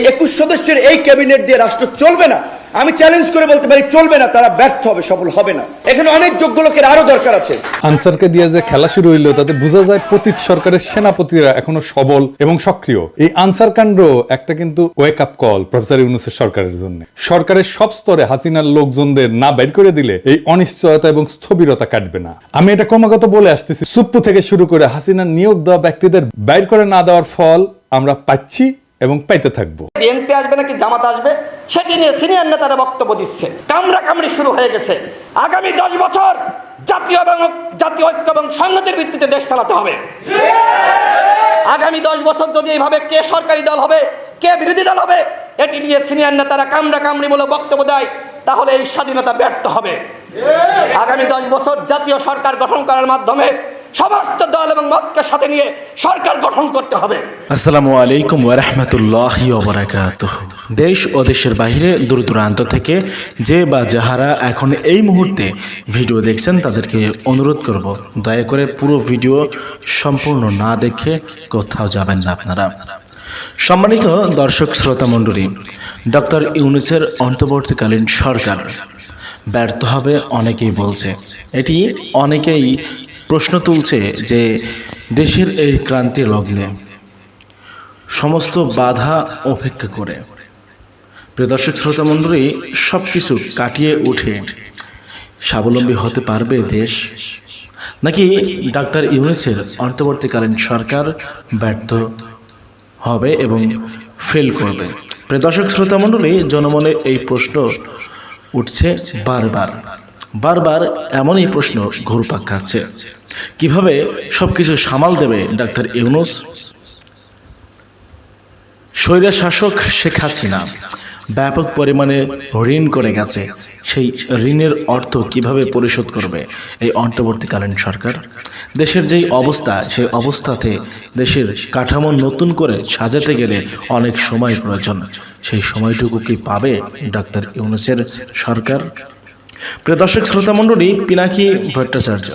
21 সদস্যের এই ক্যাবিনেট দিয়ে রাষ্ট্র চলবে না। আমি চ্যালেঞ্জ করে বলতে পারি চলবে না, তারা ব্যর্থ হবে, সফল হবে না। এখানে অনেক যোগ্য লোকের আরো দরকার আছে। আনসারকে দিয়ে যে খেলা শুরু হইলো তাতে বোঝা যায় পতিত সরকারের সেনাপতিরা এখনো সবল এবং সক্রিয়। এই আনসার কাণ্ড একটা কিন্তু ওয়েক আপ কল প্রফেসর ইউনূসের সরকারের জন্য। সরকারের সব স্তরে হাসিনার লোকজনদের না বের করে দিলে এই অনিশ্চয়তা এবং স্থবিরতা কাটবে না। আমি এটা ক্রমাগত বলে আসতেছি, সুপ্পু থেকে শুরু করে হাসিনার নিয়োগ দেওয়া ব্যক্তিদের বাইর করে না দেওয়ার ফল আমরা পাচ্ছি এবং পাইতে থাকবো। বিএনপি আসবে নাকি জামাত আসবে সেটি নিয়ে সিনিয়র নেতারা বক্তব্য দিচ্ছে। কামড়াকামড়ি শুরু হয়ে গেছে। আগামী 10 বছর জাতীয় ঐক্য এবং সংহতির ভিত্তিতে দেশ চালাতে হবে। আগামী 10 বছর যদি এইভাবে কে সরকারি দল হবে কে বিরোধী দল হবে এটি নিয়ে সিনিয়র নেতারা কামড়াকামড়িমূলক বক্তব্য দেয়, তাহলে এই স্বাধীনতা ব্যর্থ হবে। আগামী 10 বছর জাতীয় সরকার গঠন করার মাধ্যমে সমস্ত দল এবং মতকে সাথে নিয়ে সরকার গঠন করতে হবে। আসসালামু আলাইকুম ওয়া রাহমাতুল্লাহি ওয়া বারাকাতুহু। দেশ ও দেশের বাইরে দূর দূরান্ত থেকে যে বা যাহারা এখন এই মুহূর্তে ভিডিও দেখছেন তাদেরকে অনুরোধ করব, দয়া করে পুরো ভিডিও সম্পূর্ণ না দেখে কোথাও যাবেন না আপনারা। সম্মানিত দর্শক শ্রোতা মণ্ডলী, ডক্টর ইউনূসের অন্তর্বর্তীকালীন সরকার ব্যর্থ হবে অনেকেই বলছে। এটি অনেকেই প্রশ্ন তুলছে যে দেশের এই ক্রান্তি লগ্নে সমস্ত বাধা উপেক্ষা করে প্রিয় দর্শক শ্রোতা মণ্ডলী সব কিছু কাটিয়ে উঠে স্বাবলম্বী হতে পারবে দেশ, নাকি ডাক্তার ইউনূসের অন্তর্বর্তীকালীন সরকার ব্যর্থ হবে এবং ফেল করবে? প্রিয় দর্শক শ্রোতা মণ্ডলী, জনমনে এই প্রশ্ন উঠছে বারবার এমনই প্রশ্ন ঘুরপাক খাচ্ছে। কিভাবে সবকিছু সামাল দেবে ডাক্তার ইউনূস? স্বৈরা শাসক শেখ হাসিনা ব্যাপক পরিমাণে ঋণ করে গেছে। সেই ঋণের অর্থ কিভাবে পরিশোধ করবে এই অন্তর্বর্তীকালীন সরকার? দেশের যেই অবস্থা, সেই অবস্থাতে দেশের কাঠামো নতুন করে সাজাতে গেলে অনেক সময় প্রয়োজন। সেই সময়টুকু কি পাবে ডাক্তার ইউনূসের সরকার? প্রিয় দর্শক শ্রোতা মণ্ডলী, পিনাকি ভট্টাচার্য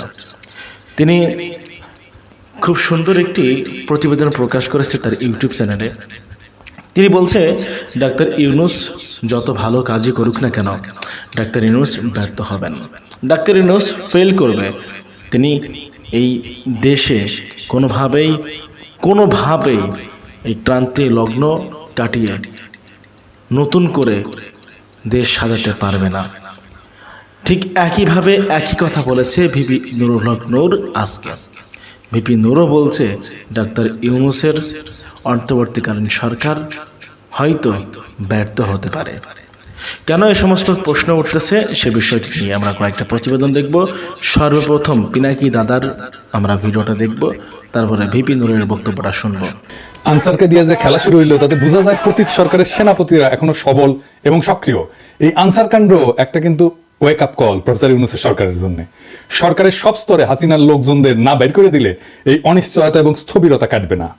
তিনি খুব সুন্দর একটি প্রতিবেদন প্রকাশ করেছে তার ইউটিউব চ্যানেলে। তিনি বলছে ডাক্তার ইউনূস যত ভালো কাজই করুক না কেন ডাক্তার ইউনূস ব্যর্থ হবেন, ডাক্তার ইউনূস ফেল করবে। তিনি এই দেশে কোনোভাবেই এই ক্রান্তি লগ্ন কাটিয়ে নতুন করে দেশ সাজাতে পারবে না। ঠিক একইভাবে একই কথা বলেছে ভিপি নুরুল হক নূর। আজকে ভিপি নূরও বলছে ডাক্তার ইউনূসের অন্তর্বর্তীকালীন সরকার হয়তো ব্যর্থ হতে পারে। কেন এই সমস্ত প্রশ্ন উঠতেছে সে বিষয়টি নিয়ে আমরা কয়েকটা প্রতিবেদন দেখব। সর্বপ্রথম পিনাকি দাদার আমরা ভিডিওটা দেখব, তারপরে ভিপি নূরের বক্তব্যটা শুনব। আনসারকে দিয়ে যে খেলা শুরু হইলো তাতে বোঝা যায় পতিত সরকারের সেনাপতিরা এখনো সবল এবং সক্রিয়। এই আনসার কাণ্ড একটা কিন্তু ওয়েক আপ কল প্রফেসর ইউনূসের সরকারের জন্য। সরকারের সব স্তরে হাসিনার লোকজনদের না বের করে দিলে এই অনিশ্চয়তা এবং স্থবিরতা কাটবে না।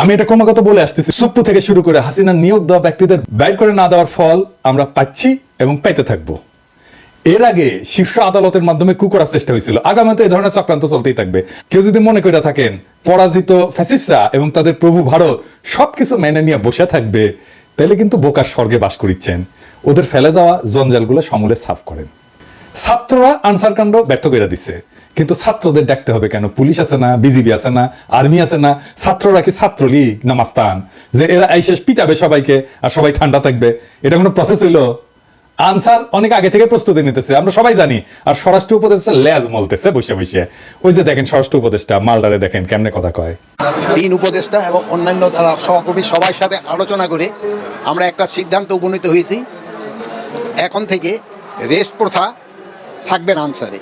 আমি এটা ক্রমাগত বলে আসতেছি, সুপ্পু থেকে শুরু করে হাসিনার নিয়োগ দেওয়া ব্যক্তিদের বাইর করে না দেওয়ার ফল আমরা পাচ্ছি এবং পাইতে থাকবো। এর আগে শীর্ষ আদালতের মাধ্যমে কু করার চেষ্টা হয়েছিল, আগামীতে এই ধরনের চক্রান্ত চলতেই থাকবে। কেউ যদি মনে করে থাকেন পরাজিত ফ্যাসিস্টরা এবং তাদের প্রভু ভারত সবকিছু মেনে নিয়ে বসে থাকবে, তাহলে কিন্তু বোকার স্বর্গে বাস করিচ্ছেন। ওদের ফেলে যাওয়া জঞ্জালগুলো সমূলে সাফ করেন। ছাত্ররা আনসার কাণ্ড ব্যর্থ করে দিচ্ছে, কিন্তু ছাত্রদের ডাকতে হবে কেন? পুলিশ আছে না, বিজিবি আছে না, আর্মি আছে না? ছাত্ররা কি ছাত্রলীগ না মাস্তান যে এরা এই শেষ পিটাবে সবাইকে আর সবাই ঠান্ডা থাকবে? এটা কোনো প্রসেস হইলো? আনসার অনেক আগে থেকে প্রস্তুতি নিতেছে, আমরা সবাই জানি। আর স্বরাষ্ট্র উপদেষ্টা লেজ মলতেছে বসে বসে। ওই যে দেখেন স্বরাষ্ট্র উপদেষ্টা মালদারে দেখেন কেমনে কথা কয়। 3 উপদেষ্টা এবং অন্যান্য যারা সহকর্মী সবার সাথে আলোচনা করে আমরা একটা সিদ্ধান্ত উপনীত হয়েছি, এখন থেকে রেস্ট প্রথা থাকবে না আনসারে।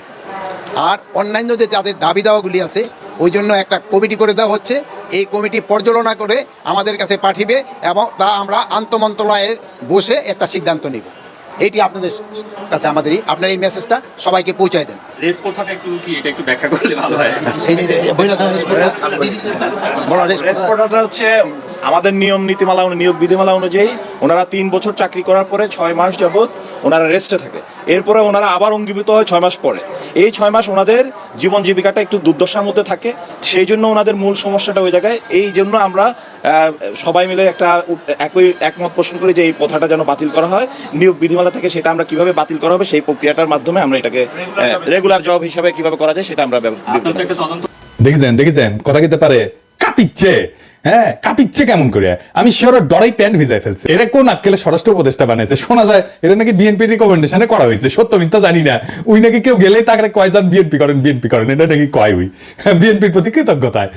আর অন্যান্য যে যাদের দাবি দাওয়াগুলি আছে ওই জন্য একটা কমিটি করে দেওয়া হচ্ছে। এই কমিটি পর্যালোচনা করে আমাদের কাছে পাঠিয়ে এবং তা আমরা আন্তঃমন্ত্রণালয়ে বসে একটা সিদ্ধান্ত নেব। এইটি আপনাদের কাছে আপনার এই মেসেজটা সবাইকে পৌঁছায় দেন। রেস প্রথাটা একটু কি এটা একটু ব্যাখ্যা করলে ভালো হয়। এই যে বইলা তো রেস প্রথা, বলো রেস রেস প্রথা। কোটাটা হচ্ছে আমাদের নিয়ম নীতিমালা নিয়োগ বিধিমালা অনুযায়ী ওনারা 3 বছর চাকরি করার পরে 6 মাস যাবত ওনারা রেস্টে থাকে, এরপরে ওনারা আবার অঙ্গীভূত হয় 6 মাস পরে। এই 6 মাস ওনাদের জীবন জীবিকাটা একটু দুর্দশার মধ্যে থাকে, সেই জন্য ওনাদের মূল সমস্যাটা ওই জায়গায়। এই জন্য আমরা সবাই মিলে একটা একমত পোষণ করি যে এই প্রথাটা যেন বাতিল করা হয় নিয়োগ বিধিমালা থেকে। সেটা আমরা কিভাবে বাতিল করা হবে সেই প্রক্রিয়াটার মাধ্যমে আমরা এটাকে রেগুলার জব হিসাবে কিভাবে করা যায় সেটা আমরা আপনার তো একটা তদন্ত দেখেছেন কথা কিতে পারে কাঁপিচ্ছে, হ্যাঁ কাঁপিচ্ছে কেমন করে, আমি শিওর ডরাই প্যান্ট ভিজাই ফেলছে। এরা কোন আক্কেলে স্বরাষ্ট্র উপদেষ্টা বানাইছে, শোনা যায় এটা নাকি বিএনপি রিকমেন্ডেশনে করা হয়েছে, সত্য মিথ্যা জানি না। ওই নাকি কেউ গেলেই তাকে কয় যান বিএনপি করেন, এটা নাকি কয় ওই বিএনপির প্রতি কৃতজ্ঞতায়।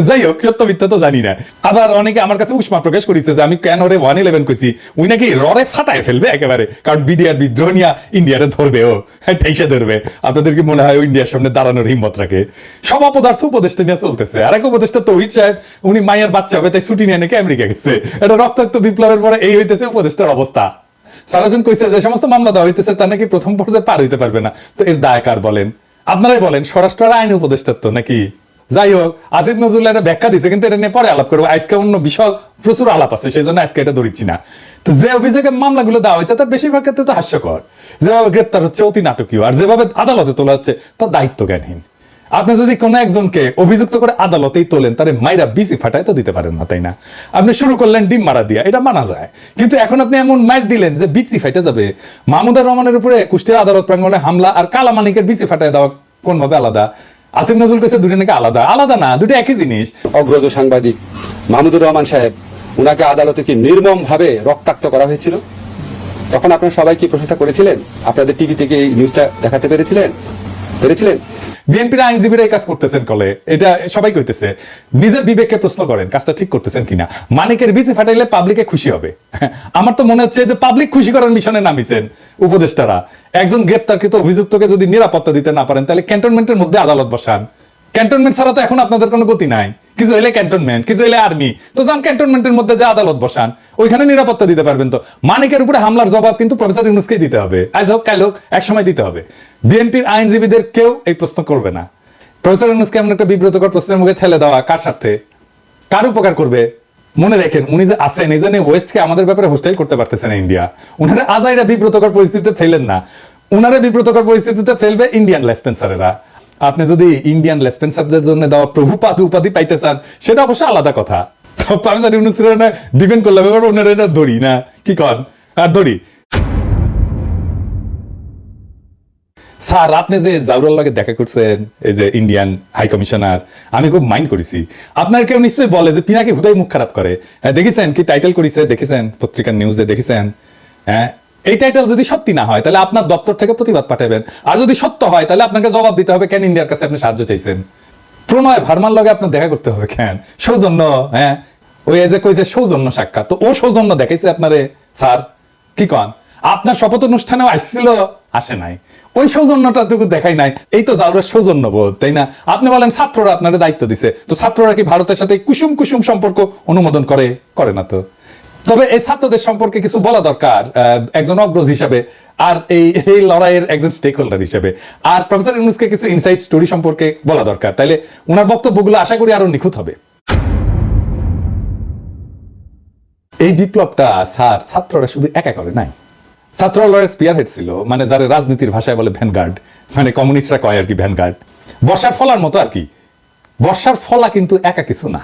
যাই হোক সত্য মিথ্যা তো জানি না। আবার অনেকে আমার কাছে উষ্মা প্রকাশ করেছে যে আমি কেন ওরে 111 কইছি, ওই নাকি ররে ফাটায় ফেলবে একেবারে, কারণ বিডিআর বিদ্রোহ নিয়ে ইন্ডিয়ারে ধরবে, ও ঠেসে ধরবে। আপনাদের কি মনে হয় ইন্ডিয়ার সামনে দাঁড়ানোর হিম্মত রাখে? সব অপদার্থ উপদেষ্টা নিয়ে চলতেছে। আর এক উপদেষ্টা তৌহিদ সাহেব, উনি মায়ের বাচ্চা হবে তাই ছুটি নিয়ে নাকি আমেরিকা গেছে। এটা রক্তাক্ত বিপ্লবের পরে এই হইতেছে উপদেষ্টার অবস্থা। সারাজন কইছে যে সমস্ত মামলা দেওয়া হইতেছে তার নাকি প্রথম পর্যায়ে পার হইতে পারবে না। তো এর দায় কার বলেন? আপনারাই বলেন, স্বরাষ্ট্র আর আইন উপদেষ্টার তো নাকি। যাই হোক, আসিফ নজরুল একটা ব্যাখ্যা দিছে, কিন্তু এটা নিয়ে পরে আলাপ করবো। আজকে অন্য বিশাল প্রচুর আলাপ আছে, সেই জন্য আজকে এটা ধরিচ্ছি না। তো যে অভিযোগে মামলাগুলো দেওয়া হয়েছে তার বেশিরভাগ ক্ষেত্রে তো হাস্যকর। যেভাবে গ্রেপ্তার হচ্ছে অতি নাটকীয়, আর যেভাবে আদালতে তোলা হচ্ছে তার দায়িত্ব জ্ঞানহীন। আপনি যদি কোনো একজনকে অভিযুক্ত করে আদালতেই তোলেন, তারে মাইরা বিসি ফাটায় তো দিতে পারেন না, তাই না? আপনি শুরু করলেন ডিম মারা দিয়া, এটা মানা যায়। কিন্তু এখন আপনি এমন মাইর দিলেন যে বিসি ফাইটে যাবে। মাহমুদুর রহমানের উপরে কুষ্টিয়া আদালত প্রাঙ্গণে হামলা আর কালা মানিকের বিসি ফাটায় দেওয়া কোন ভাবে আলাদা? আসিফ নজরুল কাছে দুটো নাকি আলাদা না, দুটো একই জিনিস। অগ্রজ সাংবাদিক মাহমুদুর রহমান সাহেব, উনাকে আদালতে কি নির্মম ভাবে রক্তাক্ত করা হয়েছিল? তখন আপনারা সবাই কি প্রশংসা করেছিলেন? আপনাদের টিভি থেকে এই নিউজটা দেখাতে পেরেছিলেন? বিএনপির আইনজীবীরা এই কাজ করতেছেন কলে, এটা সবাই কইতেছে। নিজের বিবেককে প্রশ্ন করেন কাজটা ঠিক করতেছেন কিনা। মানিকের বিচি ফাটাইলে পাবলিকে খুশি হবে। আমার তো মনে হচ্ছে যে পাবলিক খুশি করার মিশনে নামিছেন উপদেষ্টারা। একজন গ্রেপ্তারকৃত অভিযুক্তকে যদি নিরাপত্তা দিতে না পারেন, তাহলে ক্যান্টনমেন্টের মধ্যে আদালত বসান। ক্যান্টনমেন্ট ছাড়া তো এখন আপনাদের কোনো গতি নাই। কিছু হইলে ক্যান্টনমেন্ট, কিছু হইলে আর্মি, তো যান ক্যান্টনমেন্টের মধ্যে যে আদালত বসান, ওইখানে নিরাপত্তা দিতে পারবেন। তো মানিকের উপরে হামলার জবাব কিন্তু প্রফেসর ইউনূসকেই দিতে হবে, আজ হোক কাল হোক, এক সময় দিতে হবে। বিএনপির আইনজীবীদের কেউ এই প্রশ্ন করবে না। প্রফেসর ইউনূসকে এমন একটা বিব্রতকর প্রশ্নের মুখে ঠেলে দেওয়া কার স্বার্থে, কার উপকার করবে? মনে রাখেন, উনি যে আছেন এই জন্য ওয়েস্টকে আমাদের ব্যাপারে হোস্টাইল করতে পারতেছে না ইন্ডিয়া। উনারা আজাইরা বিব্রতকর পরিস্থিতিতে ফেলেন না, উনারা বিব্রতকর পরিস্থিতিতে ফেলবে ইন্ডিয়ান লেসপেন্সারেরা। আপনি যদি ইন্ডিয়ান লেসপেন্সারদের জন্য দেওয়া প্রভুপাদ উপাধি পাইতে চান, সেটা অবশ্য আলাদা কথা। তো প্রফেসর ইউনূসের ডিপেন্ড করলাম, এবার ওনারা এটা ধরি না, কি কন আর ধরি। স্যার, আপনি যে জাউরার লগে দেখা করছেন, এই যে ইন্ডিয়ান হাই কমিশনার, আমি খুব মাইন্ড করেছি। আপনার কেউ নিশ্চয়ই বলে যে পিনাকি হুদাই মুখ খারাপ করে। দেখেছেন কি টাইটেল করেছে? দেখেছেন পত্রিকার নিউজে? দেখেছেন? হ্যাঁ, এই টাইটেল যদি সত্যি না হয় তাহলে আপনার দপ্তর থেকে প্রতিবাদ পাঠাবেন, আর যদি সত্য হয় তাহলে আপনাকে জবাব দিতে হবে কেন ইন্ডিয়ার কাছে আপনি সাহায্য চাইছেন। প্রণয় ভার্মার লগে আপনার দেখা করতে হবে কেন? সৌজন্য, হ্যাঁ ওই যে কইছে সৌজন্য সাক্ষাৎ, তো ও সৌজন্য দেখাইছে আপনারে স্যার, কি কন? আপনার শপথ অনুষ্ঠানেও আসছিল, আসে নাই, ওই সৌজন্যটা টুকু দেখাই নাই। এই তো জাউরের সৌজন্য বোধ, তাই না? আপনি বলেন ছাত্ররা আপনার দায়িত্ব দিছে, তো ছাত্ররা কি ভারতের সাথে কুসুম কুসুম সম্পর্ক অনুমোদন করে না তো। তবে এই ছাত্রদের সম্পর্কে কিছু বলা দরকার একজন অগ্রজ হিসাবে, আর এই লড়াইয়ের একজন স্টেক হোল্ডার হিসেবে। আর প্রফেসর ইউনূসকে কিছু ইনসাইড স্টোরি সম্পর্কে বলা দরকার, তাইলে ওনার বক্তব্যগুলো আশা করি আরো নিখুঁত হবে। এই বিপ্লবটা স্যার ছাত্ররা শুধু একা করে নাই, ছাত্ররা লড়াই স্পিয়ার হেড ছিল, মানে যারা রাজনীতির ভাষায় বলে ভ্যানগার্ড, মানে কমিউনিস্টরা কয় আর কি ভ্যানগার্ড, বর্ষার ফলার মতো আর কি। বর্ষার ফলা কিন্তু একা কিছু না,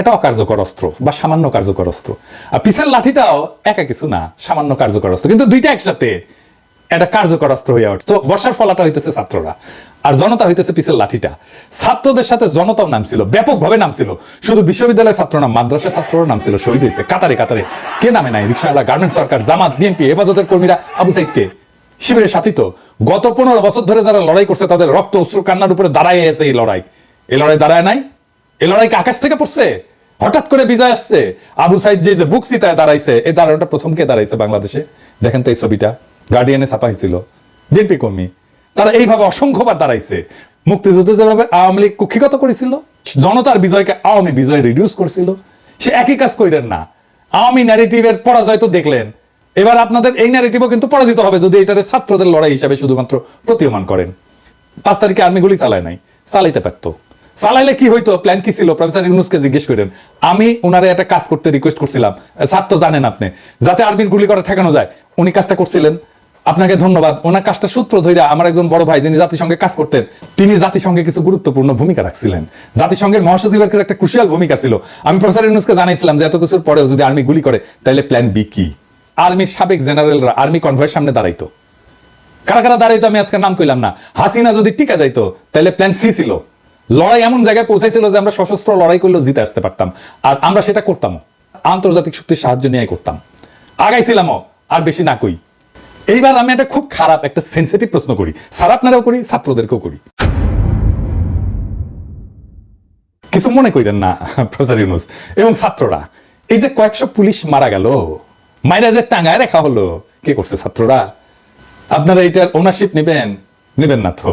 এটা অকার্যকর অস্ত্র বা সামান্য কার্যকর অস্ত্র। আর পিছের লাঠিটাও একা কিছু না, সামান্য কার্যকর অস্ত্র, কিন্তু দুইটা একসাথে এটা কার্যকর অস্ত্র হয়ে ওঠে। তো বর্ষার ফলাটা হইতেছে ছাত্ররা, আর জনতা হইতেছে পিছের লাঠিটা। ছাত্রদের সাথে জনতাও নামছিল, ব্যাপকভাবে নামছিল। শুধু বিশ্ববিদ্যালয়ের ছাত্র না, মাদ্রাসার ছাত্ররা নামছিল, শহীদ হয়েছে কাতারে কাতারে। কে নামে নাই? রিকশাওয়ালা, গার্মেন্টস সরকার, জামাত, বিএনপি, হেফাজতের কর্মীরা, আবু সাইদকে শিবিরের সাথী। তো গত 15 বছর ধরে যারা লড়াই করছে তাদের রক্ত অশ্রু কান্নার উপরে দাঁড়ায় আছে এই লড়াই। এই লড়াই দাঁড়ায় নাই, এই লড়াইকে আকাশ থেকে পড়ছে, হঠাৎ করে বিজয় আসছে। আবু সাইদ যে বুক চিতায় দাঁড়াইছে, এই দাঁড়ানোটা প্রথম কে দাঁড়াইছে বাংলাদেশে? দেখেন তো এই ছবিটা, গার্ডিয়ানে ছাপা হয়েছিল, বিএনপি কর্মী। তারা এইভাবে অসংখ্যবার দাঁড়াইছে। মুক্তিযুদ্ধে যেভাবে আওয়ামী লীগ কুক্ষিগত করেছিল, জনতার বিজয়কে আওয়ামী বিজয় রিডিউস করছিল, সে একই কাজ কইরেন না। আওয়ামী ন্যারেটিভের পরাজয় তো দেখলেন, এবার আপনাদের এই ন্যারেটিভও কিন্তু পরাজিত হবে যদি এটারে ছাত্রদের লড়াই হিসাবে শুধুমাত্র প্রতীয়মান করেন। 5 তারিখে আর্মি গুলি চালায় নাই, চালাইতে পারতো। চালাইলে কি হইতো, প্ল্যান কি ছিল, প্রফেসর ইউনূসকে জিজ্ঞেস করেন। আমি ওনারে একটা কাজ করতে রিকোয়েস্ট করছিলাম, স্যার তো জানেন আপনি, যাতে আর্মির গুলি করে ঠেকানো যায়। উনি কাজটা করছিলেন, আপনাকে ধন্যবাদ। ওনার কাজটা সূত্র ধরে আমার একজন বড় ভাই যিনি জাতিসংঘে কাজ করতেন, তিনি জাতিসংঘে কিছু গুরুত্বপূর্ণ ভূমিকা রাখছিলেন। জাতিসংঘের মহাসচিবের কাছে একটা ক্রুশিয়াল ভূমিকা ছিল। আমি প্রফেসর ইউনূসকে জানাইছিলাম যে এত কিছুর পরেও যদি আর্মি গুলি করে তাহলে প্ল্যান বি কি। আর্মির সাবেক জেনারেলরা আর্মি কনভয়ের সামনে দাঁড়াইতো। কারা কারা দাঁড়াইতো আমি আজকে নাম কইলাম না। হাসিনা যদি টিকা যাইতো তাহলে প্ল্যান সি ছিল। লড়াই এমন জায়গায় পৌঁছাইছিল যে আমরা সশস্ত্র লড়াই করলেও জিতে আসতে পারতাম, আর আমরা সেটা করতাম, আন্তর্জাতিক শক্তির সাহায্য নিয়ে করতাম, আগাইছিলামও, আর বেশি না কই। এইবার আমি একটা খুব খারাপ একটা সেন্সিটিভ প্রশ্ন করি, স্যার আপনারাও করি, ছাত্রদেরকেও করি, কিছু মনে করেন না প্রফেসর ইউনূস এবং ছাত্ররা। এই যে কয়েকশো পুলিশ মারা গেল, মাইরা যে টাঙ্গায় রাখা হলো, কে করছে? ছাত্ররা। আপনারা এটার ওনারশিপ নেবেন না তো?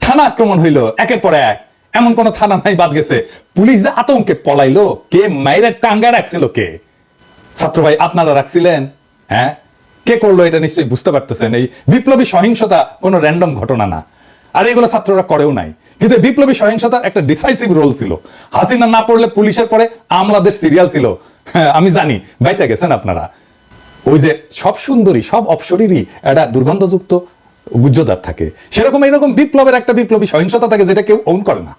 থানা আক্রমণ হইলো একের পর এক, এমন কোন থানা নাই বাদ গেছে। পুলিশ যে আতঙ্কে পলাইলো, কে মাইরা টাঙ্গায় রাখছিল? কে? ছাত্র ভাই আপনারা রাখছিলেন? হ্যাঁ, কে করলো এটা নিশ্চয়ই বুঝতে পারতেছেন। এই বিপ্লবী সহিংসতা কোনো র্যান্ডম ঘটনা না, আর এগুলো ছাত্ররা করেও নাই। কিন্তু বিপ্লবী সহিংসতার একটা ডিসাইসিভ রোল ছিল। হাসিনা না পড়লে পুলিশের পরে আমলাদের সিরিয়াল ছিল। হ্যাঁ, আমি জানি, বাইসা গেছেন আপনারা। ওই যে সব সুন্দরী, সব অপসরীরই একটা দুর্গন্ধযুক্ত গুজ্জদার থাকে, সেরকম এইরকম বিপ্লবের একটা বিপ্লবী সহিংসতা থাকে যেটা কেউ ওন করে না।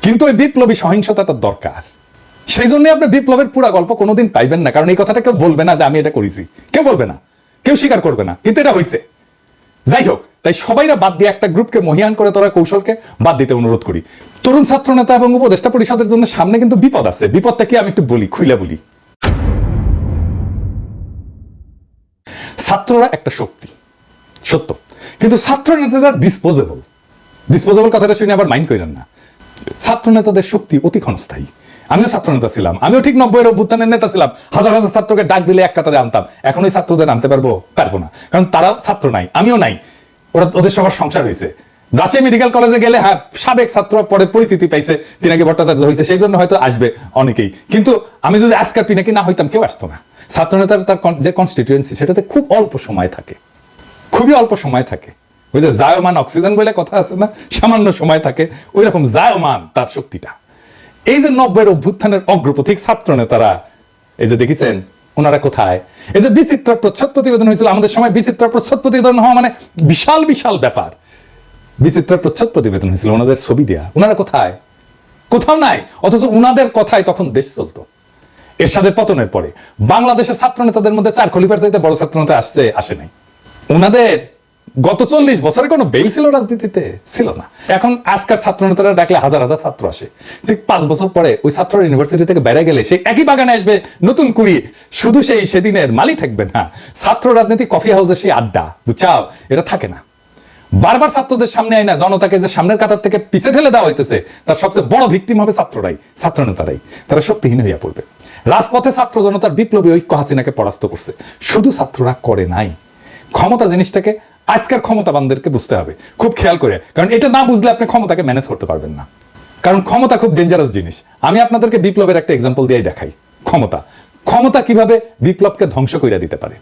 কিন্তু ওই বিপ্লবী সহিংসতাটা দরকার। সেই জন্য আপনি বিপ্লবের পুরা গল্প কোনোদিন পাইবেন না, কারণ এই কথাটা কেউ বলবে না যে আমি এটা করেছি, কেউ বলবে না, কেউ স্বীকার করবে না, কিন্তু এটা হয়েছে। যাই হোক, তাই সবাইরা বাদ দিয়ে একটা গ্রুপকে মহিয়ান করে তোরা কৌশলকে বাদ দিতে অনুরোধ করি। তরুণ ছাত্র নেতা এবং উপদেষ্টা পরিষদের জন্য সামনে কিন্তু বিপদ আছে। বিপদটা কি আমি একটু বলি, খুইলা বলি। ছাত্ররা একটা শক্তি, সত্য, কিন্তু ছাত্র নেতারা ডিসপোজেবল কথাটা শুনে আবার মাইন্ড করেন না। ছাত্র নেতাদের শক্তি অতি ক্ষণস্থায়ী। আমিও ছাত্র নেতা ছিলাম, আমিও ঠিক 90-এর অভ্যুত্থানের নেতা ছিলাম। হাজার হাজার ছাত্রকে ডাক দিলে এক কাতারে আনতাম। এখন ওই ছাত্রদের আনতে পারবো না, কারণ তারা ছাত্র নাই, আমিও নাই। ওদের সবার সংসার হয়েছে। রাজশাহী মেডিকেল কলেজে গেলে হ্যাঁ, সাবেক ছাত্র পরে পরিচিতি পাইছে, পিনাকি ভট্টাচার্য হয়েছে, সেই জন্য হয়তো আসবে অনেকেই। কিন্তু আমি যদি আজকাল পিনাকি না হইতাম, কেউ আসতো না। ছাত্র নেতার তার যে কনস্টিটিউয়েন্সি, সেটাতে খুব অল্প সময় থাকে, খুবই অল্প সময় থাকে। ওই যে জায়মান অক্সিজেন বলে কথা আছে না, সামান্য সময় থাকে, ওই রকম জায়মান তার শক্তিটা। এই যে 90-এর অভ্যুত্থানের অগ্রপথিক ছাত্র নেতারা, এই যে দেখেছেন ওনারা কোথায়? এই যে বিচিত্র প্রচ্ছদ প্রতিবেদন হয়েছিল আমাদের সময়, বিচিত্র প্রচ্ছদ প্রতিবেদন হওয়া মানে বিশাল বিশাল ব্যাপার। বিচিত্র প্রচ্ছদ প্রতিবেদন হয়েছিল, ওনাদের ছবি দেয়া, ওনারা কোথায়? কোথাও নাই। অথচ ওনাদের কথায় তখন দেশ চলতো। এরশাদের পতনের পরে বাংলাদেশের ছাত্র নেতাদের মধ্যে 4 খলিফার চাইতে বড় ছাত্র নেতা আসে নাই। ওনাদের গত 40 বছরে কোনো বেল ছিল রাজনীতিতে? ছিল না। এখন আজকাল ছাত্র নেতারা ডাকলে হাজার হাজার ছাত্র আসে। ঠিক 5 বছর পরে ওই ছাত্র ইউনিভার্সিটি থেকে বেড়ে গেলে সেই একই বাগানে আসবে নতুন কুড়ি, শুধু সেই সেদিনের মালি থাকবে না। ছাত্র রাজনীতি কফি হাউসের সেই আড্ডা, বুঝছাও, এটা থাকে না। বারবার ছাত্রদের সামনে আয় না, জনতাকে যে সামনের কাতার থেকে পিছে ঠেলে দেওয়া হইতেছে, তার সবচেয়ে বড় ভিকটিম হবে ছাত্ররাই, ছাত্র নেতারাই। তারা শক্তিহীন হইয়া পড়বে। রাজপথে ছাত্র জনতার বিপ্লবী ঐক্য হাসিনাকে পরাস্ত করছে। শুধু ছাত্ররা করে নাই। ক্ষমতা জিনিসটাকে আজকের ক্ষমতাবানদেরকে বুঝতে হবে খুব খেয়াল করে, কারণ এটা না বুঝলে আপনি ক্ষমতাকে ম্যানেজ করতে পারবেন না। কারণ ক্ষমতা খুব ডেঞ্জারাস জিনিস। আমি আপনাদেরকে বিপ্লবের একটা এক্সাম্পল দিয়ে দেখাই। ক্ষমতা কিভাবে বিপ্লবকে ধ্বংস করে দিতে পারে।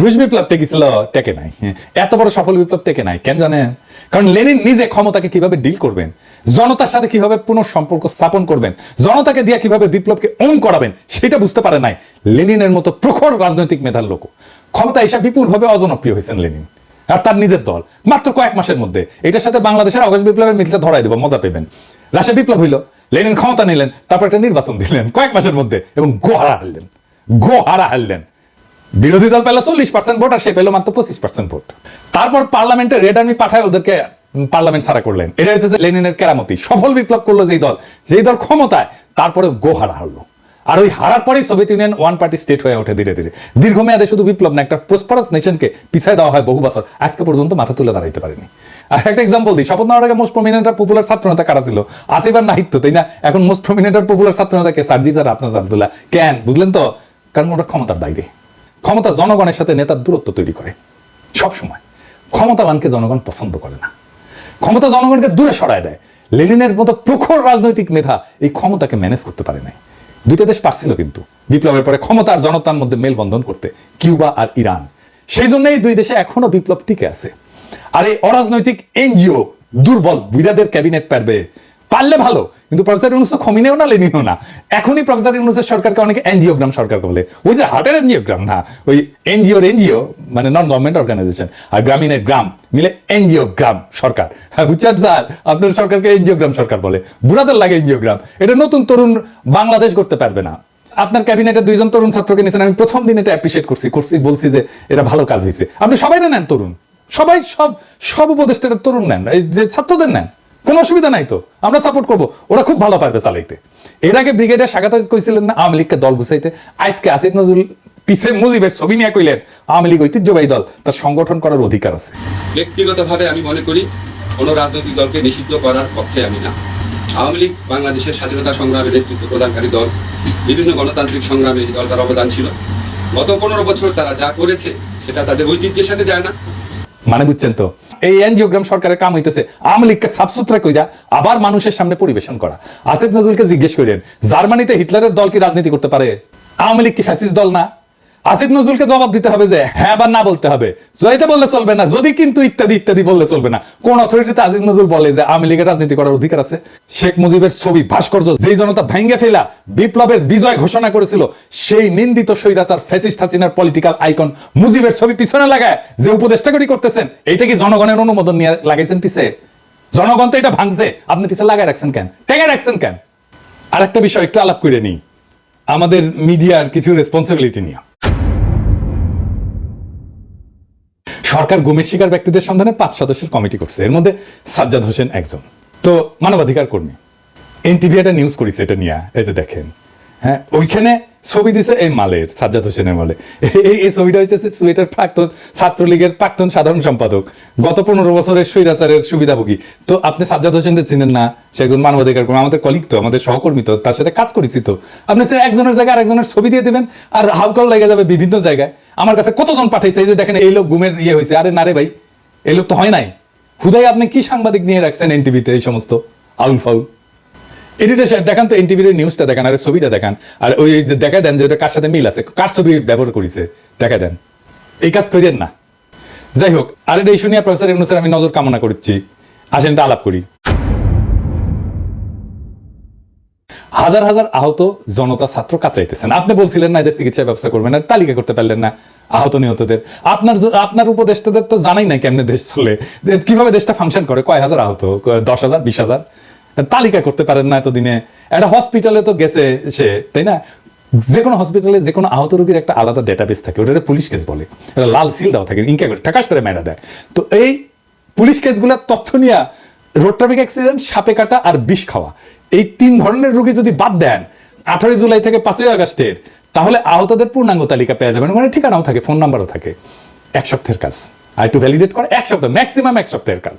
রুশ বিপ্লব টেকেছিল, টেকে নাই। এত বড় সফল বিপ্লব টেকে নাই, কেন জানেন? কারণ লেনিন নিজে ক্ষমতাকে কিভাবে ডিল করবেন, জনতার সাথে কিভাবে পুনঃসম্পর্ক স্থাপন করবেন, জনতাকে দিয়ে কিভাবে বিপ্লবকে ওন করাবেন, সেটা বুঝতে পারে নাই। লেনিনের মতো প্রখর রাজনৈতিক মেধার লোক ক্ষমতা এসে বিপুলভাবে অজনপ্রিয় হয়েছেন লেনিন আর তার নিজের দল মাত্র কয়েক মাসের মধ্যে। এটার সাথে বাংলাদেশের আগস্ট বিপ্লবের মিথিলা ধরাই দেব, মজা পেবেন। রাশিয়া বিপ্লব হইল, লেনিন ক্ষমতা নিলেন, তারপর একটা নির্বাচন দিলেন কয়েক মাসের মধ্যে এবং গোহারা হারলেন। বিরোধী দল পেল 40% ভোট, আর সে পেল মাত্র 25% ভোট। তারপর পার্লামেন্টে রেড আর্মি পাঠায় ওদেরকে পার্লামেন্ট ছাড়া করলেন। এটা হচ্ছে লেনিনের কেরামতি। সফল বিপ্লব করলো যেই দল ক্ষমতায়, তারপরে গোহারা হারলো। আর ওই হারার পরেই Soviet union one party state হয়ে ওঠে ধীরে ধীরে। দীর্ঘমেয়াদে শুধু বিপ্লব না, একটা প্রসপারাস নেশনকে পিছায় দেওয়া হয় বহু বছর, আজকে পর্যন্ত মাথা তুলে দাঁড়াইতে পারেনি। আর একটা এক্সাম্পল দিই, শপথ নেওয়ার আগে মোস্ট প্রমিনেন্ট আর পপুলার ছাত্র নেতা কারা ছিল? আসিফ আর নাহিদ, তাই না? এখন মোস্ট প্রমিনেন্ট আর পপুলার ছাত্র নেতা কে? সার্জিস আর আফনাজ আব্দুল্লাহ। কেন বুঝলেন তো? কারণ ওরা ক্ষমতার বাইরে। ক্ষমতা জনগণের সাথে নেতার দূরত্ব তৈরি করে। সব সময় ক্ষমতাবানকে জনগণ পছন্দ করে না, ক্ষমতা জনগণকে দূরে সরায় দেয়। লেনিনের মতো প্রখর রাজনৈতিক মেধা এই ক্ষমতাকে ম্যানেজ করতে পারে নাই। দুইটা দেশ পারছিল কিন্তু বিপ্লবের পরে ক্ষমতা আর জনতার মধ্যে মেলবন্ধন করতে, কিউবা আর ইরান। সেই জন্যই দুই দেশে এখনো বিপ্লব টিকে আছে। আর এই অরাজনৈতিক এনজিও দুর্বল বুইরাদের ক্যাবিনেট পারলে ভালো, কিন্তু প্রফেসর ইউনূস তো খমিনেও না লেনিনও না। এখনই প্রফেসর ইউনূসের সরকারকে অনেকে এনজিওগ্রাম সরকার বলে, ওই যে হার্টের এনজিওগ্রাম না, ওই এনজিও মানে নন গভর্নমেন্ট অর্গানাইজেশন, আর গ্রামীণের গ্রাম মিলে এনজিওগ্রাম সরকার। হ্যাঁ বুঝছেন স্যার, আপনার সরকারকে এনজিওগ্রাম সরকার বলে, বুড়াদের লাগে এনজিওগ্রাম। এটা নতুন তরুণ বাংলাদেশ করতে পারবে না। আপনার ক্যাবিনেটে 2 জন তরুণ ছাত্রকে নিয়েছেন, আমি প্রথম দিন এটা অ্যাপ্রিসিয়েট করছি, বলছি যে এটা ভালো কাজ হয়েছে। আপনি সবাই নেন তরুণ, সবাই সব উপদেষ্টারা তরুণ নেন, এই যে ছাত্রদের নেন, কোনো অসুবিধা নাই তো, আমরা সাপোর্ট করবো, ওরা খুব ভালো পারবে চালাইতে। এর আগে ব্রিগেডের স্বাগত কইছিলেন না আওয়ামী লীগকে দল গুছাইতে, আজকে আসিফ নজরুল পিছে মুজিবের ছবি নিয়ে কইলেন আওয়ামী লীগ ঐতিহ্যবাহী দল, তার সংগঠন করার অধিকার আছে। ব্যক্তিগতভাবে আমি মনে করি কোন রাজনৈতিক দলকে নিষিদ্ধ করার পক্ষে আমি না। আওয়ামী লীগ বাংলাদেশের স্বাধীনতা সংগ্রামে নেতৃত্ব প্রদানকারী দল, বিভিন্ন গণতান্ত্রিক সংগ্রামে এই দলটার অবদান ছিল। গত 15 বছর তারা যা করেছে সেটা তাদের ঐতিহ্যের সাথে যায় না। মানে বুঝছেন তো, এই এনজিওগ্রাম সরকারের কাম হইতেছে আওয়ামী লীগকে সাফসুতরা কইরা আবার মানুষের সামনে পরিবেশন করা। আসিফ নজরুলকে জিজ্ঞেস করেন, জার্মানিতে হিটলারের দল কি রাজনীতি করতে পারে? আওয়ামী লীগ কি ফ্যাসিস্ট দল না? আসিফ নজরুলকে জবাব দিতে হবে যে হ্যাঁ বা না বলতে হবে, জয়তে বললে চলবে না, যদি কিন্তু ইত্যাদি ইত্যাদি বললে চলবে না। কোন অথরিটিতে আসিফ নজরুল বলে যে আওয়ামী লীগের রাজনীতি করার অধিকার আছে? শেখ মুজিবের ছবি ভাস্কর্য যেই জনতা ভেঙ্গে ফেলা বিপ্লবের বিজয় ঘোষণা করেছিল, সেই নিন্দিত স্বৈরাচার ফ্যাসিস্ট হাসিনার পলিটিক্যাল আইকন মুজিবের ছবি পিছনে লাগায় যে উপদেষ্টাগিরি করতেছেন, এইটা কি জনগণের অনুমোদন নিয়ে লাগাইছেন পিছে? জনগণ তো এটা ভাঙছে, আপনি পিছে লাগাই রাখছেন কেন, টেকে রাখছেন কেন? আর একটা বিষয় একটু আলাপ করে নিই, আমাদের মিডিয়ার কিছু রেসপন্সিবিলিটি নিয়ে। সরকার গুমের শিকার ব্যক্তিদের সন্ধানে 5 সদস্যের কমিটি করছে, এর মধ্যে সাজ্জাদ হোসেন একজন। তো মানবাধিকার কর্মী, এনটিভি একটা নিউজ করেছে এটা নিয়ে, এই যে দেখেন, হ্যাঁ ওইখানে ছবি দিছে এই মালের, সাজ্জাদ হোসেনের মালে। এই ছবিটা হইতেছে সুয়েটার প্রাক্তন ছাত্রলীগের প্রাক্তন সাধারণ সম্পাদক, গত 15 বছরের স্বৈরাচারের সুবিধাভোগী। তো আপনি সাজ্জাদ হোসেনকে চিনেন না? সে একজন মানবাধিকার কর্মী, আমাদের কলিগ তো, আমাদের সহকর্মী তো, তার সাথে কাজ করেছি তো। আপনি সে একজনের জায়গায় আরেকজনের ছবি দিয়ে দেবেন আর হাউকাল লেগে যাবে বিভিন্ন জায়গায়। আমার কাছে কতজন পাঠাইছে, এই যে দেখেন এই লোক গুমের ইয়ে হয়েছে, আরে না রে ভাই, এই লোক তো হয় নাই। হুদাই আপনি কি সাংবাদিক নিয়ে রাখছেন এনটিভিতে এই সমস্ত আউল ফাউল? এডিটর সাহেব দেখান তো এনটিভির নিউজটা দেখান, আর ছবিটা দেখান, আর ওই দেখা দেন যে কার সাথে মিল আছে, কার ছবি ব্যবহার করেছে দেখা দেন। এই কাজ করেন না। যাই হোক, আর এটা ইস্যু নিয়ে প্রফেসর ইউনূসের আমি নজর কামনা করছি, আসেন এটা আলাপ করি। হাজার হাজার আহত জনতা ছাত্র কাতরাইতেছেন, আপনি বলছিলেন না এদের চিকিৎসা ব্যবস্থা করবেন না, তালিকা করতে পারলেন না আহত নিহতদের। আপনার উপদেষ্টাদের তো জানাই না কেমনে দেশ চলে, কিভাবে দেশটা ফাংশন করে, কয় হাজার আহত, 10,000 20,000, তালিকা করতে পারেন না এতদিনে। একটা হসপিটালে তো গেছে সে, তাই না? যে কোনো হসপিটালে যে কোনো আহত রোগীর একটা আলাদা ডেটাবেস থাকে, ওটা পুলিশ কেস বলে, এটা লাল সিল দেওয়া থাকে, ইনকা করে ঠাকাশ করে মেরা দেয়। তো এই পুলিশ কেসগুলোর তথ্য নিয়ে রোড ট্রাফিক অ্যাক্সিডেন্ট, সাপে কাটা আর বিষ খাওয়া, এই 3 ধরনের রোগী যদি বাদ দেন 18 জুলাই থেকে 5 আগস্টের, তাহলে আহতদের পূর্ণাঙ্গ তালিকা পেয়ে যাবেন, মানে ঠিকানাও থাকে, ফোন নাম্বারও থাকে। 1 সপ্তাহের কাজ, আর একটু ভ্যালিডেট করে 1 সপ্তাহ, ম্যাক্সিমাম 1 সপ্তাহের কাজ।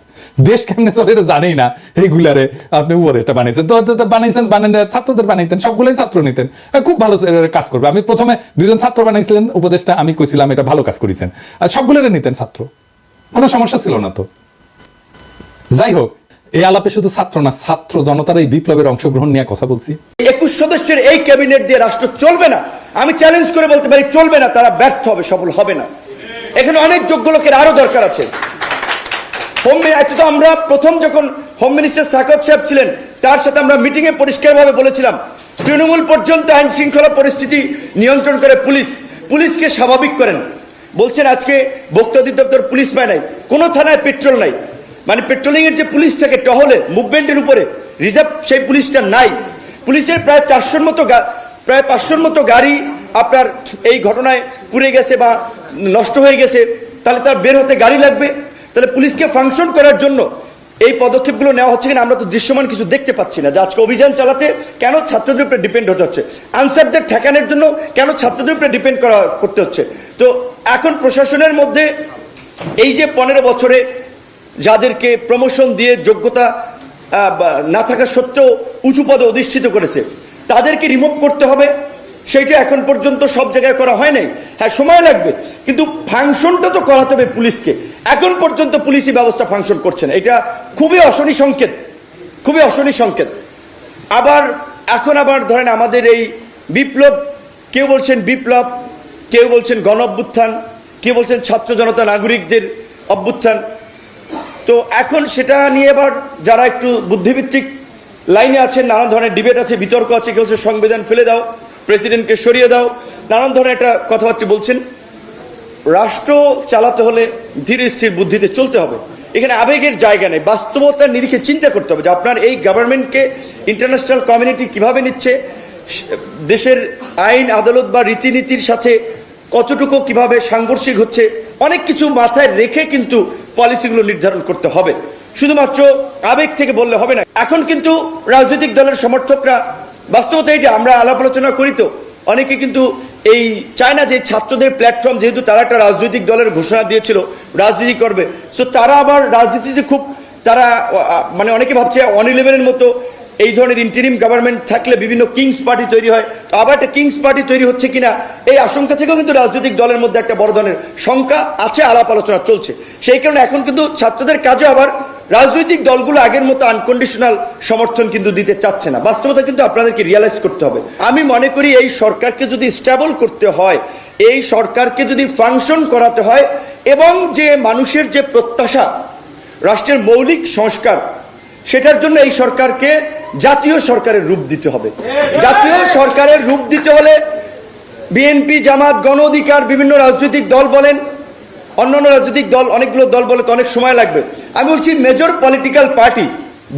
দেশ কেমনে চলে এটা জানেই না, এইগুলারে আপনি উপদেশটা বানিয়েছেন, তো বানাইছেন, ছাত্রদের বানাইতেন, সবগুলোই ছাত্র নিতেন, খুব ভালো কাজ করবে। আমি প্রথমে 2 জন ছাত্র বানাইছিলেন উপদেশটা, আমি কইছিলাম এটা ভালো কাজ করেছেন, আর সবগুলোরে নিতেন ছাত্র, কোনো সমস্যা ছিল না তো। যাই হোক, এই আলাপে শুধু ছাত্র না, ছাত্র জনতার এই বিপ্লবের অংশগ্রহণ নিয়ে কথা বলছি। 21 সদস্যের এই ক্যাবিনেট দিয়ে রাষ্ট্র চলবে না, আমি চ্যালেঞ্জ করে বলতে পারি চলবে না, তারা ব্যর্থ হবে, সফল হবে না। এখানে অনেক যোগ্য লোকের আরো দরকার আছে। আমরা প্রথম যখন হোম মিনিস্টার সাকত সাহেব ছিলেন, তার সাথে আমরা মিটিংয়ে পরিষ্কারভাবে বলেছিলাম তৃণমূল পর্যন্ত আইন শৃঙ্খলা পরিস্থিতি নিয়ন্ত্রণ করে পুলিশকে স্বাভাবিক করেন। বলছেন আজকে ভোক্তা অধিদপ্তর পুলিশ পায় নাই, কোনো থানায় পেট্রোল নাই, মানে পেট্রোলিং এর যে পুলিশ থাকে টহলে মুভমেন্টের উপরে রিজার্ভ, সেই পুলিশটা নাই। পুলিশের প্রায় 500-র মতো গাড়ি আপনার এই ঘটনায় পুড়ে গেছে বা নষ্ট হয়ে গেছে, তাহলে তার বের হতে গাড়ি লাগবে। তাহলে পুলিশকে ফাংশন করার জন্য এই পদক্ষেপগুলো নেওয়া হচ্ছে কিনা আমরা তো দৃশ্যমান কিছু দেখতে পাচ্ছি না। যে আজকে অভিযান চালাতে কেন ছাত্রদের উপরে ডিপেন্ড হতে হচ্ছে, আনসারদের ঠেকানোর জন্য কেন ছাত্রদের উপরে ডিপেন্ড করতে হচ্ছে। তো এখন প্রশাসনের মধ্যে এই যে 15 বছরে যাদেরকে প্রমোশন দিয়ে যোগ্যতা না থাকা সত্ত্বেও উঁচু পদে অধিষ্ঠিত করেছে, তাদেরকে রিমুভ করতে হবে। সেইটা এখন পর্যন্ত সব জায়গায় করা হয় নাই, হ্যাঁ সময় লাগবে, কিন্তু ফাংশনটা তো করাতে হবে পুলিশকে। এখন পর্যন্ত পুলিশি ব্যবস্থা ফাংশন করছে না, এটা খুবই অশনি সংকেত, খুবই অশনি সংকেত। এখন আবার ধরেন আমাদের এই বিপ্লব, কেউ বলছেন বিপ্লব, কেউ বলছেন গণ অভ্যুত্থান, কে বলছেন ছাত্র জনতা নাগরিকদের অভ্যুত্থান। তো এখন সেটা নিয়ে এবার যারা একটু বুদ্ধিভিত্তিক লাইনে আছেন, নানান ধরনের ডিবেট আছে, বিতর্ক আছে, কেউ হচ্ছে সংবিধান ফেলে দাও, প্রেসিডেন্টকে সরিয়ে দাও, নানান ধরনের একটা কথাবার্তা বলছেন। রাষ্ট্র চালাতে হলে ধীর স্থির বুদ্ধিতে চলতে হবে, এখানে আবেগের জায়গা নেই, বাস্তবতার নিরিখে চিন্তা করতে হবে যে আপনার এই গভর্নমেন্টকে ইন্টারন্যাশনাল কমিউনিটি কিভাবে নিচ্ছে, দেশের আইন আদালত বা রীতিনীতির সাথে কতটুকু কিভাবে সাংঘর্ষিক হচ্ছে, অনেক কিছু মাথায় রেখে কিন্তু পলিসিগুলো নির্ধারণ করতে হবে। শুধুমাত্র আবেগ থেকে বললে হবে না। এখন কিন্তু রাজনৈতিক দলের সমর্থকরা, বাস্তবতা এই যে আমরা আলাপ আলোচনা করি, তো অনেকে কিন্তু এই চায় না যে ছাত্রদের প্ল্যাটফর্ম, যেহেতু তারা একটা রাজনৈতিক দলের ঘোষণা দিয়েছিল রাজনীতি করবে, সো তারা আবার রাজনীতিতে খুব তারা মানে অনেকে ভাবছে 111-এর মতো এই ধরনের ইন্টারিম গভর্নমেন্ট থাকলে বিভিন্ন কিংস পার্টি তৈরি হয়, তো আবার একটা কিংস পার্টি তৈরি হচ্ছে কিনা এই আশঙ্কা থেকেও কিন্তু রাজনৈতিক দলের মধ্যে একটা বড় ধরনের শঙ্কা আছে, আলাপ আলোচনা চলছে। সেই কারণে এখন কিন্তু ছাত্রদের কাজে আবার রাজনৈতিক দলগুলো আগের মতো আনকন্ডিশনাল সমর্থন কিন্তু দিতে চাচ্ছে না। বাস্তবতা কিন্তু আপনাদেরকে রিয়ালাইজ করতে হবে। আমি মনে করি এই সরকারকে যদি স্টেবল করতে হয়, এই সরকারকে যদি ফাংশন করাতে হয়, এবং যে মানুষের যে প্রত্যাশা রাষ্ট্রের মৌলিক সংস্কার, সেটার জন্য এই সরকারকে জাতীয় সরকারের রূপ দিতে হবে। জাতীয় সরকারের রূপ দিতে হলে বিএনপি, জামাত, গণ অধিকার, বিভিন্ন রাজনৈতিক দল বলেন, অন্যান্য রাজনৈতিক দল, অনেকগুলো দল বলে তো অনেক সময় লাগবে। আমি বলছি মেজর পলিটিক্যাল পার্টি,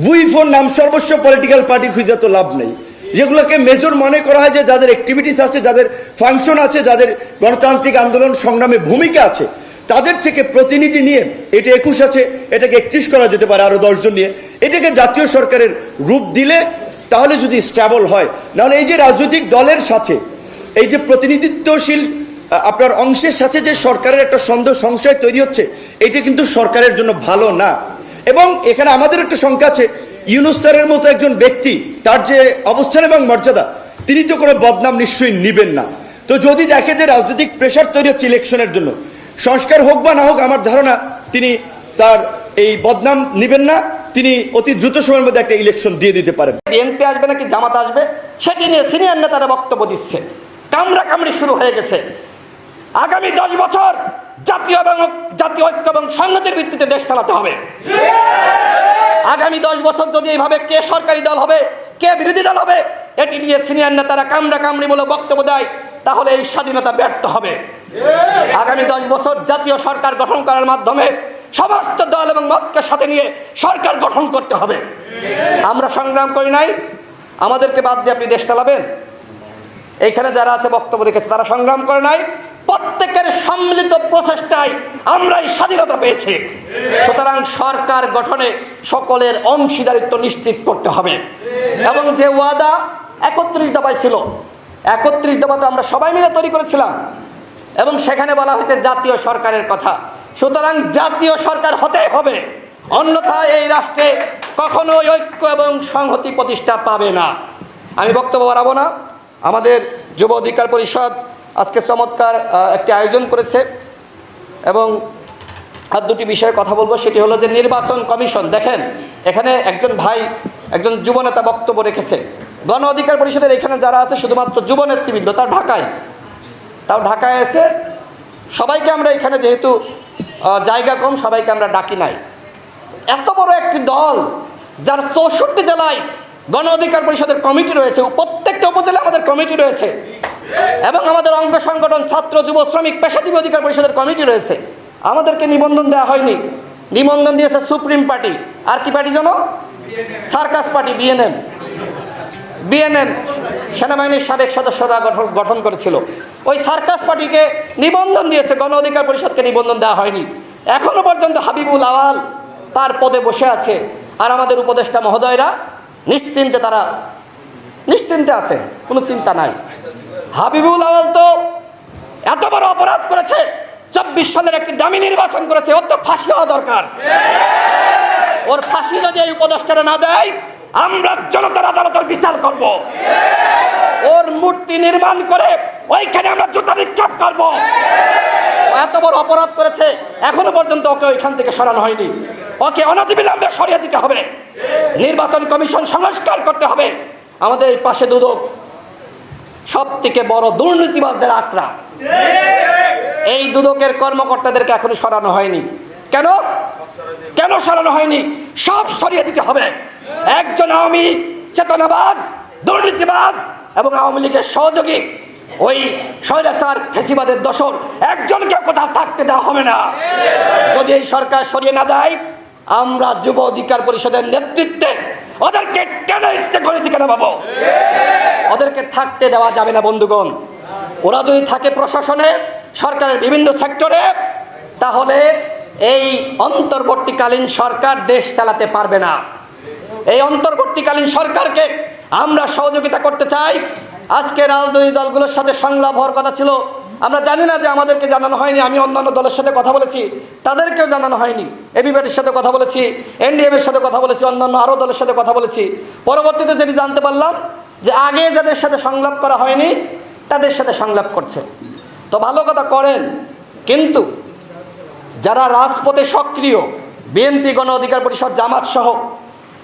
বুইফোর নাম সর্বস্ব পলিটিক্যাল পার্টি খুঁজে তো লাভ নেই, যেগুলোকে মেজর মনে করা হয়, যে যাদের অ্যাক্টিভিটিস আছে, যাদের ফাংশন আছে, যাদের গণতান্ত্রিক আন্দোলন সংগ্রামে ভূমিকা আছে, তাদের থেকে প্রতিনিধি নিয়ে, এটা 21 আছে, এটাকে 31 করা যেতে পারে আরো 10 জন নিয়ে, এটাকে জাতীয় সরকারের রূপ দিলে তাহলে যদি স্টেবল হয়। নাহলে এই যে রাজনৈতিক দলের সাথে এই যে প্রতিনিধিত্বশীল আপনার অংশের সাথে যে সরকারের একটা সন্দেহ সংশয় তৈরি হচ্ছে, এটা কিন্তু সরকারের জন্য ভালো না। এবং এখানে আমাদের একটা শঙ্কা আছে, ইউনূস স্যারের মতো একজন ব্যক্তি, তার যে অবস্থান এবং মর্যাদা, তিনি তো কোনো বদনাম নিশ্চয়ই নিবেন না। তো যদি দেখে যে রাজনৈতিক প্রেশার তৈরি হচ্ছে ইলেকশনের জন্য, সংস্কার হোক বা না হোক, আমার ধারণা তিনি তার এই বদনাম নিবেন না, তিনি অতি দ্রুত সময়ের মধ্যে একটা ইলেকশন দিয়ে দিতে পারেন। বিএনপি আসবে নাকি জামাত আসবে সেটি নিয়ে সিনিয়র নেতারা বক্তব্য দিচ্ছে, কামড়াকামড়ি শুরু হয়ে গেছে। আগামী 10 বছর জাতীয় ঐক্য এবং সংহতির ভিত্তিতে দেশ চালাতে হবে। আগামী 10 বছর যদি এইভাবে কে সরকারি দল হবে, কে বিরোধী দল হবে, এটি নিয়ে সিনিয়র নেতারা কামড়াকামড়িমূলক বক্তব্য দেয়, তাহলে এই স্বাধীনতা ব্যর্থ হবে। আগামী 10 বছর জাতীয় সরকার গঠন করার মাধ্যমে সমস্ত দল এবং মতকে সাথে নিয়ে সরকার গঠন করতে হবে। আমরা সংগ্রাম করি নাই, আমাদেরকে বাদ দিয়ে আপনি দেশ চালাবেন? এইখানে যারা আছে বক্তব্য রেখেছে, তারা সংগ্রাম করে নাই। প্রত্যেকের সম্মিলিত প্রচেষ্টায় আমরা এই স্বাধীনতা পেয়েছি। সুতরাং সরকার গঠনে সকলের অংশীদারিত্ব নিশ্চিত করতে হবে। এবং যে ওয়াদা 31 দফায় ছিল, 31 দফা তো আমরা সবাই মিলে তৈরি করেছিলাম, এবং সেখানে বলা হয়েছে জাতীয় সরকারের কথা। সুতরাং জাতীয় সরকার হতে হবে, অন্যথায় এই রাষ্ট্রে কখনো ঐক্য এবং সংহতি প্রতিষ্ঠা পাবে না। আমি বক্তব্য বাড়াবো না। আমাদের যুব অধিকার পরিষদ আজকে চমৎকার একটি আয়োজন করেছে, এবং আর দুটি বিষয়ে কথা বলবো। সেটি হলো যে নির্বাচন কমিশন, দেখেন এখানে একজন ভাই, একজন যুবনেতা বক্তব্য রেখেছে। গণ অধিকার পরিষদের এখানে যারা আছে শুধুমাত্র যুব নেতৃবৃন্দ, তাও ঢাকায় এসে সবাইকে আমরা এখানে, যেহেতু জায়গা কম, সবাইকে আমরা ডাকি নাই। এত বড় একটি দল, যার 64 জেলায় গণ অধিকার পরিষদের কমিটি রয়েছে, প্রত্যেকটা উপজেলায় আমাদের কমিটি রয়েছে, এবং আমাদের অঙ্গ সংগঠন ছাত্র, যুব, শ্রমিক, পেশাজীবী অধিকার পরিষদের কমিটি রয়েছে। আমাদেরকে নিবন্ধন দেওয়া হয়নি, নিবন্ধন দিয়েছে সুপ্রিম পার্টি, আর কি পার্টি যেন, সার্কাস পার্টি, বিএনএম সেনাবাহিনীর সাবেক সদস্যরা গঠন করেছিল। ওই সার্কাস পার্টিকে নিবন্ধন দিয়েছে, গণ অধিকার পরিষদকে নিবন্ধন দেওয়া হয়নি। এখনো পর্যন্ত হাবিবুল আওয়াল তার পদে বসে আছে, আর আমাদের উপদেষ্টা মহোদয়রা নিশ্চিন্তে আছেন, কোনো চিন্তা নাই। হাবিবুল আওয়াল তো এত বড় অপরাধ করেছে, 24 সালের একটি দামি নির্বাচন করেছে, ওর তো ফাঁসি হওয়া দরকার। ওর ফাঁসি যদি এই উপদেষ্টারা না দেয়, আমরা জনতার আদালতের বিচার করব। ওর মূর্তি নির্মাণ করে ওইখানে আমরা জুতা নিক্ষেপ করব। এত বড় অপরাধ করেছে, এখনো পর্যন্ত ওকে ওইখান থেকে সরানো হয়নি। ওকে অনতিবিলম্বে সরিয়ে দিতে হবে। নির্বাচন কমিশন সংস্কার করতে হবে। আমাদের এই পাশে দুদক সব থেকে বড় দুর্নীতিবাজদের আখড়া। এই দুদকের কর্মকর্তাদেরকে এখনো সরানো হয়নি। কেন কেন সরানো হয়নি? সব সরিয়ে দিতে হবে। একজন আওয়ামী চেতনাবাজ, দুর্নীতিবাজ এবং আওয়ামী লীগের সহযোগী, ওই স্বৈরাচার ফেসিবাদের দোসর একজনকে কোথাও থাকতে দেওয়া হবে না। যদি এই সরকার সরিয়ে না দেয়, আমরা যুব অধিকার পরিষদের নেতৃত্বে ওদেরকে টেনে গণিত কেন পাবো? ওদেরকে থাকতে দেওয়া যাবে না বন্ধুগণ। ওরা যদি থাকে প্রশাসনে, সরকারের বিভিন্ন সেক্টরে, তাহলে এই অন্তর্বর্তীকালীন সরকার দেশ চালাতে পারবে না। এই অন্তর্বর্তীকালীন সরকারকে আমরা সহযোগিতা করতে চাই। আজকে রাজনৈতিক দলগুলোর সাথে সংলাপ হওয়ার কথা ছিল, আমরা জানি না যে আমাদেরকে জানানো হয়নি। আমি অন্যান্য দলের সাথে কথা বলেছি, তাদেরকেও জানানো হয়নি। এবি পার্টির সাথে কথা বলেছি, এনডিএমের সাথে কথা বলেছি, অন্যান্য আরও দলের সাথে কথা বলেছি। পরবর্তীতে যেটি জানতে পারলাম যে আগে যাদের সাথে সংলাপ করা হয়নি তাদের সাথে সংলাপ করছে। তো ভালো কথা করেন, কিন্তু যারা রাজপথে সক্রিয়, বিএনপি, গণ অধিকার পরিষদ, জামাত সহ,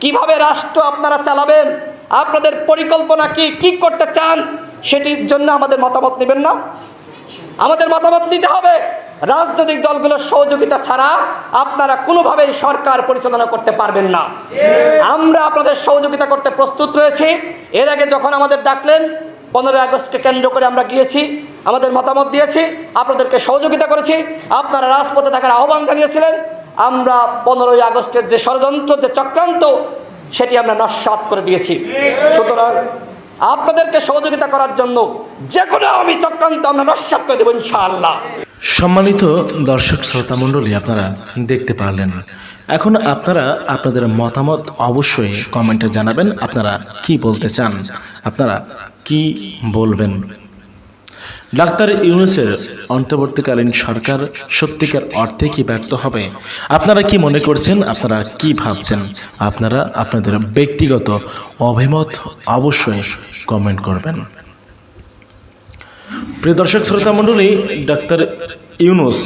কিভাবে রাষ্ট্র আপনারা চালাবেন, আপনাদের পরিকল্পনা কি করতে চান, সেটির জন্য আমাদের মতামত নেবেন না? আমাদের মতামত নিতে হবে। রাজনৈতিক দলগুলোর সহযোগিতা ছাড়া আপনারা কোনোভাবেই সরকার পরিচালনা করতে পারবেন না। আমরা আপনাদের সহযোগিতা করতে প্রস্তুত রয়েছি। এর আগে যখন আমাদের ডাকলেন, 15 আগস্টকে কেন্দ্র করে আমরা গিয়েছি, আমাদের মতামত দিয়েছি, আপনাদেরকে সহযোগিতা করেছি। আপনারা রাজপথে থাকার আহ্বান জানিয়েছিলেন। আমরা 15 আগস্টের যে ষড়যন্ত্র, যে চক্রান্ত, সেটি আমরা নস্যাৎ করে দিয়েছি। সুতরাং আপনাদেরকে সহযোগিতা করার জন্য যে কোনো আওয়ামী চক্রান্ত আমরা নস্যাৎ করে দেবো ইনশাআল্লাহ। সম্মানিত দর্শক শ্রোতা মণ্ডলী, আপনারা দেখতে পারলেন। এখন আপনারা আপনাদের মতামত অবশ্যই কমেন্টে জানাবেন। আপনারা কি বলতে চান, আপনারা কি বলবেন? ডাক্তার ইউনূসের অন্তর্বর্তীকালীন সরকার সত্যিকার অর্থে কি ব্যর্থ হবে? আপনারা কি মনে করছেন? আপনারা কি ভাবছেন? আপনারা আপনাদের ব্যক্তিগত অভিমত অবশ্যই কমেন্ট করবেন। প্রিয় দর্শক শ্রোতা মণ্ডলী, ডাক্তার ইউনূস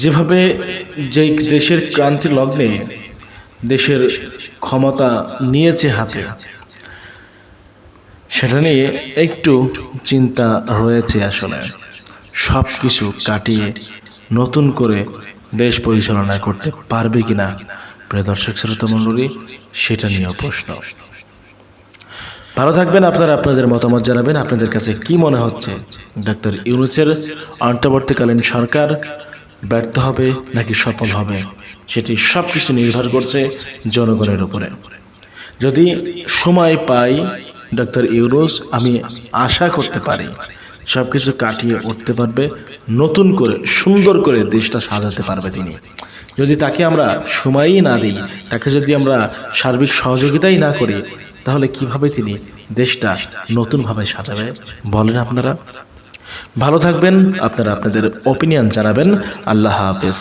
যেভাবে যেই দেশের ক্রান্তি লগ্নে দেশের ক্ষমতা নিয়েছে হাতে, সেটা নিয়ে একটু চিন্তা রয়েছে। আসলে সব কিছু কাটিয়ে নতুন করে দেশ পরিচালনা করতে পারবে কিনা, প্রিয় দর্শক শ্রোতা মণ্ডলী, সেটা নিয়েও প্রশ্ন। ভালো থাকবেন, আপনারা আপনাদের মতামত জানাবেন। আপনাদের কাছে কি মনে হচ্ছে, ডাক্তার ইউনূসের অন্তর্বর্তীকালীন সরকার ব্যর্থ হবে নাকি সফল হবে? সেটি সব কিছু নির্ভর করছে জনগণের উপরে। যদি সময় পাই, ডাক্তার ইউনূস, আমি আশা করতে পারি সব কিছু কাটিয়ে উঠতে পারবে, নতুন করে সুন্দর করে দেশটা সাজাতে পারবে তিনি। যদি তাকে আমরা সময়ই না দিই, তাকে যদি আমরা সার্বিক সহযোগিতাই না করি, তাহলে কিভাবে তিনি দেশটা নতুনভাবে সাজাবে বলেন আপনারা? ভালো থাকবেন, আপনারা আপনাদের ওপিনিয়ন জানাবেন। আল্লাহ হাফেজ।